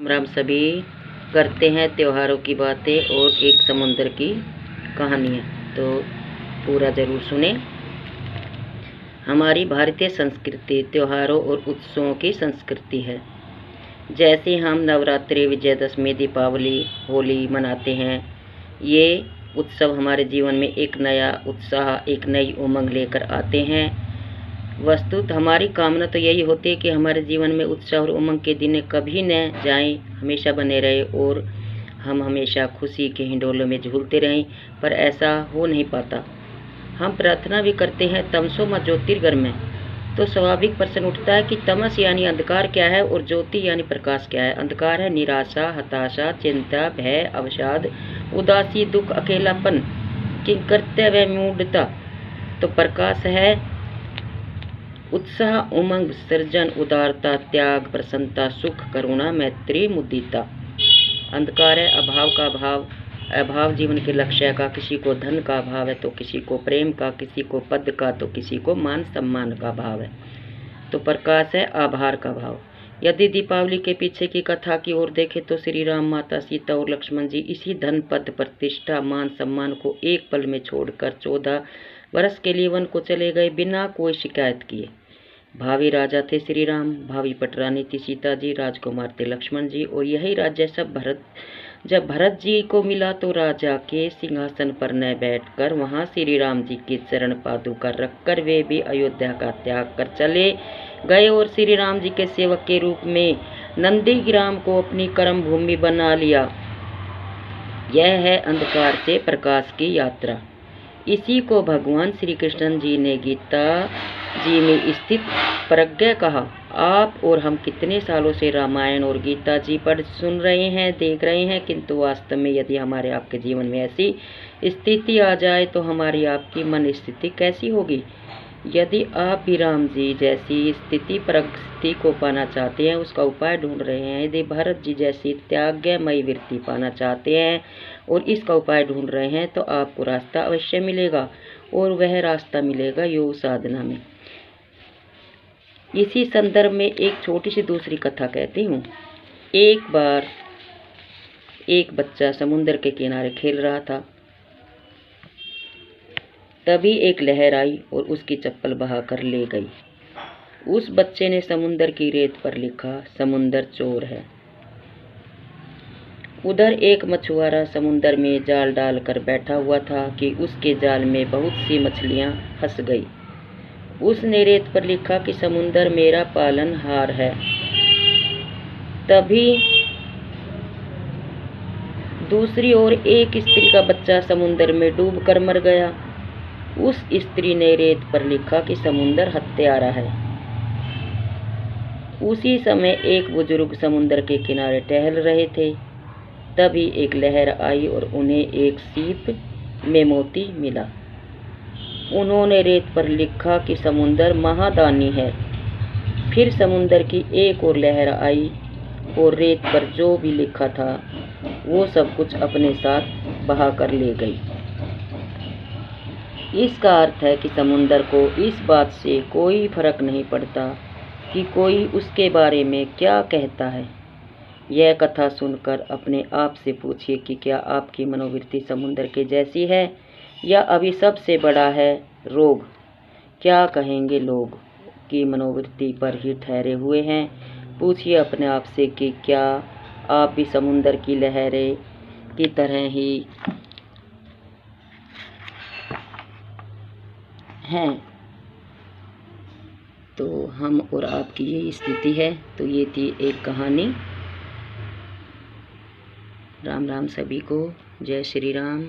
राम सभी करते हैं त्योहारों की बातें और एक समुंदर की कहानियाँ, तो पूरा ज़रूर सुने। हमारी भारतीय संस्कृति त्योहारों और उत्सवों की संस्कृति है। जैसे हम नवरात्रि, विजयदशमी, दीपावली, होली मनाते हैं, ये उत्सव हमारे जीवन में एक नया उत्साह, एक नई उमंग लेकर आते हैं। वस्तुतः हमारी कामना तो यही होती है कि हमारे जीवन में उत्साह और उमंग के दिन कभी न जाएं, हमेशा बने रहे और हम हमेशा खुशी के हिंडोलों में झूलते रहें, पर ऐसा हो नहीं पाता। हम प्रार्थना भी करते हैं तमसो मा ज्योतिर्गमय, तो स्वाभाविक प्रश्न उठता है कि तमस यानी अंधकार क्या है और ज्योति यानी प्रकाश क्या है। अंधकार है निराशा, हताशा, चिंता, भय, अवसाद, उदासी, दुख, अकेलापन, किंकर्तव्य व मूढ़ता। तो प्रकाश है उत्साह, उमंग, सृजन, उदारता, त्याग, प्रसन्नता, सुख, करुणा, मैत्री, मुदिता। अंधकार है अभाव का भाव, अभाव जीवन के लक्ष्य का। किसी को धन का भाव है तो किसी को प्रेम का, किसी को पद का तो किसी को मान सम्मान का भाव है। तो प्रकाश है आभार का भाव। यदि दीपावली के पीछे की कथा की ओर देखें तो श्री राम, माता सीता और लक्ष्मण जी इसी धन, पद, प्रतिष्ठा, मान सम्मान को एक पल में छोड़कर 14 वर्ष के लिए वन को चले गए, बिना कोई शिकायत किए। भावी राजा थे श्री राम, भावी पटरानी थी सीता जी, राजकुमार थे लक्ष्मण जी, और यही राज्य जब भरत जी को मिला तो राजा के सिंहासन पर न बैठकर वहां श्री राम जी की चरण पादुका रखकर वे भी अयोध्या का त्याग कर चले गए और श्री राम जी के सेवक के रूप में नंदीग्राम को अपनी कर्म भूमि बना लिया। यह है अंधकार से प्रकाश की यात्रा। इसी को भगवान श्री कृष्ण जी ने गीता जी में स्थित प्रज्ञा कहा। आप और हम कितने सालों से रामायण और गीता जी पढ़ सुन रहे हैं, देख रहे हैं, किंतु वास्तव में यदि हमारे आपके जीवन में ऐसी स्थिति आ जाए तो हमारी आपकी मन स्थिति कैसी होगी। यदि आप भी राम जी जैसी स्थिति परिस्थिति को पाना चाहते हैं, उसका उपाय ढूंढ रहे हैं, यदि भरत जी जैसी त्यागमयी वृत्ति पाना चाहते हैं और इसका उपाय ढूंढ रहे हैं, तो आपको रास्ता अवश्य मिलेगा, और वह रास्ता मिलेगा योग साधना में। इसी संदर्भ में एक छोटी सी दूसरी कथा कहती हूँ। एक बार एक बच्चा समुद्र के किनारे खेल रहा था। तभी एक लहर आई और उसकी चप्पल बहाकर ले गई। उस बच्चे ने समुद्र की रेत पर लिखा, समुद्र चोर है। उधर एक मछुआरा समुद्र में जाल डालकर बैठा हुआ था कि उसके जाल में बहुत सी मछलियां फंस गई। उसने रेत पर लिखा कि समुद्र मेरा पालनहार है। तभी दूसरी ओर एक स्त्री का बच्चा समुद्र में डूबकर मर गया। उस स्त्री ने रेत पर लिखा कि समुद्र हत्यारा है। उसी समय एक बुजुर्ग समुद्र के किनारे टहल रहे थे। तभी एक लहर आई और उन्हें एक सीप में मोती मिला। उन्होंने रेत पर लिखा कि समुद्र महादानी है। फिर समुद्र की एक और लहर आई और रेत पर जो भी लिखा था वो सब कुछ अपने साथ बहा कर ले गई। इसका अर्थ है कि समुद्र को इस बात से कोई फर्क नहीं पड़ता कि कोई उसके बारे में क्या कहता है। यह कथा सुनकर अपने आप से पूछिए कि क्या आपकी मनोवृत्ति समुद्र के जैसी है, या अभी सबसे बड़ा है रोग। क्या कहेंगे लोग कि मनोवृत्ति पर ही ठहरे हुए हैं। पूछिए अपने आप से कि क्या आप भी समुद्र की लहरें की तरह ही हैं। तो हम और आपकी ये स्थिति है। तो ये थी एक कहानी। राम राम सभी को। जय श्री राम।